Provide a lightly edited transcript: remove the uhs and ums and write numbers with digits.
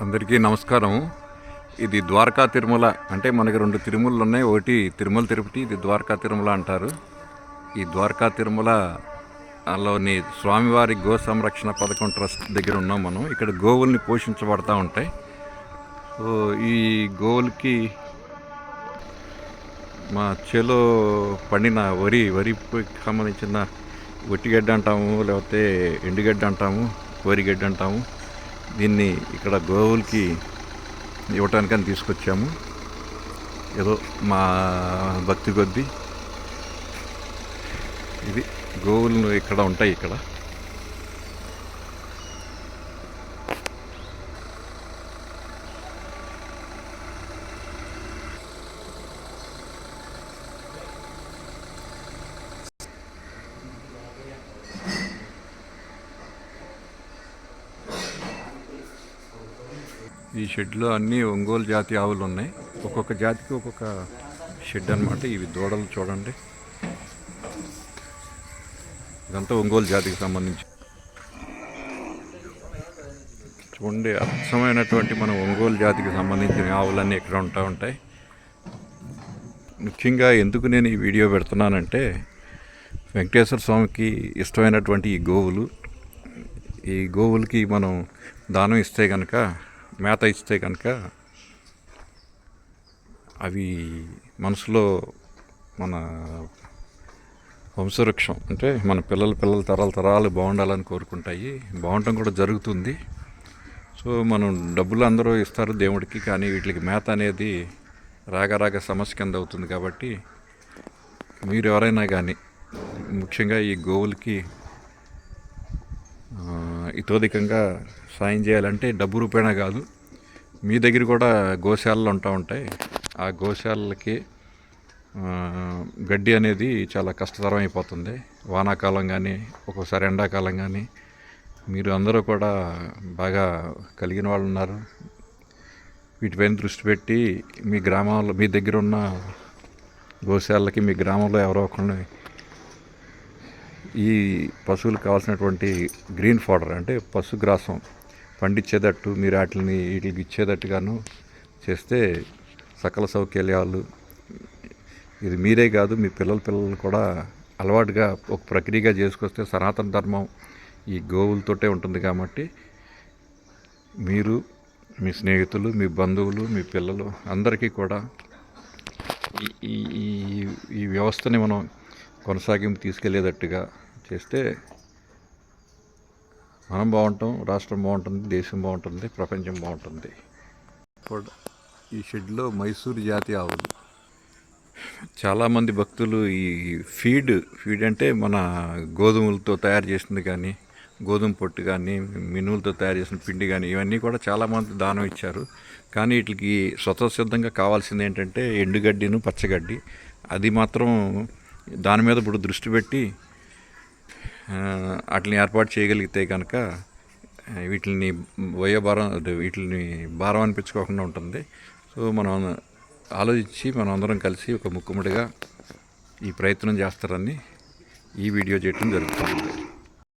అందరికీ నమస్కారం. ఇది ద్వారకా తిరుమల. అంటే మనకి 2 తిరుమలలు ఉన్నాయి. ఒకటి తిరుమల తిరుపతి, ఇది ద్వారకా తిరుమల అంటారు. ఈ ద్వారకా తిరుమలలోని స్వామివారి గో సంరక్షణ పథకం ట్రస్ట్ దగ్గర ఉన్నాం మనం. ఇక్కడ గోవుల్ని పోషించబడతా ఉంటాయి. సో ఈ గోవులకి మా చేలో పండిన వరికి సంబంధించిన ఒట్టిగడ్డ అంటాము, లేకపోతే ఎండుగడ్డ అంటాము, వరిగడ్డ అంటాము. దీన్ని ఇక్కడ గోవులకి ఇవ్వటానికని తీసుకొచ్చాము. ఏదో మా భక్తి కొద్దీ ఇది గోవులు ఇక్కడ ఉంటాయి. ఇక్కడ ఈ షెడ్లో అన్నీ ఒంగోలు జాతి ఆవులు ఉన్నాయి. ఒక్కొక్క జాతికి ఒక్కొక్క షెడ్ అనమాట. ఇవి దూడలు చూడండి, ఇదంతా ఒంగోలు జాతికి సంబంధించి. చూడండి, అచ్చమైనటువంటి మన ఒంగోలు జాతికి సంబంధించిన ఆవులన్నీ ఇక్కడ ఉంటాయి. ముఖ్యంగా ఎందుకు నేను ఈ వీడియో పెడుతున్నానంటే, వెంకటేశ్వర స్వామికి ఇష్టమైనటువంటి ఈ గోవులకి మనం దానం ఇస్తే కనుక, మేత ఇస్తే కనుక అవి మనసులో మన వంశవృక్షం, అంటే మన పిల్లల తరాలు బాగుండాలని కోరుకుంటాయి. బాగుండటం కూడా జరుగుతుంది. సో మనం డబ్బులు అందరూ ఇస్తారు దేవుడికి, కానీ వీటికి మేత అనేది రాగ సమస్య కింద అవుతుంది. కాబట్టి మీరు ఎవరైనా కానీ ముఖ్యంగా ఈ గోవులకి ఇతోధికంగా సాయం చేయాలంటే డబ్బు రూపేణా కాదు, మీ దగ్గర కూడా గోశాలలు ఉంటాయి. ఆ గోశాలకి గడ్డి అనేది చాలా కష్టతరం అయిపోతుంది. వానాకాలం కానీ, ఒక్కోసారి ఎండాకాలం కానీ. మీరు అందరూ కూడా బాగా కలిగిన వాళ్ళు ఉన్నారు. వీటిపైన దృష్టి పెట్టి మీ గ్రామాల్లో, మీ దగ్గర ఉన్న గోశాలకి, మీ గ్రామంలో ఎవరో ఒకరిని ఈ పశువులకు కావాల్సినటువంటి గ్రీన్ ఫాడర్, అంటే పశుగ్రాసం పండించేటట్టు మీరు వీటికి ఇచ్చేటట్టుగాను చేస్తే సకల సౌకర్యాలు, ఇది మీరే కాదు మీ పిల్లలు కూడా అలవాటుగా ఒక ప్రక్రియగా చేసుకొస్తే సనాతన ధర్మం ఈ గోవులతోటే ఉంటుంది. కాబట్టి మీరు, మీ స్నేహితులు, మీ బంధువులు, మీ పిల్లలు అందరికీ కూడా ఈ వ్యవస్థని మనం కొనసాగింపు తీసుకెళ్లేటట్టుగా చేస్తే మనం బాగుంటాం, రాష్ట్రం బాగుంటుంది, దేశం బాగుంటుంది, ప్రపంచం బాగుంటుంది. ఈ షెడ్లో మైసూరు జాతి ఆవులు. చాలామంది భక్తులు ఈ ఫీడ్ అంటే మన గోధుమలతో తయారు చేసింది కానీ, గోధుమ పొట్టు కానీ, మినువులతో తయారు చేసిన పిండి కానీ, ఇవన్నీ కూడా చాలామంది దానం ఇచ్చారు. కానీ వీటికి స్వతసిద్ధంగా కావాల్సింది ఏంటంటే ఎండుగడ్డిను, పచ్చగడ్డి. అది మాత్రం దాని మీద ఇప్పుడు దృష్టి పెట్టి వాటిని ఏర్పాటు చేయగలిగితే కనుక వీటిని వీటిని భారం అనిపించుకోకుండా ఉంటుంది. సో మనం ఆలోచించి మనం అందరం కలిసి ఒక ముక్కుముడిగా ఈ ప్రయత్నం చేస్తారని ఈ వీడియో చేయడం జరుగుతుంది.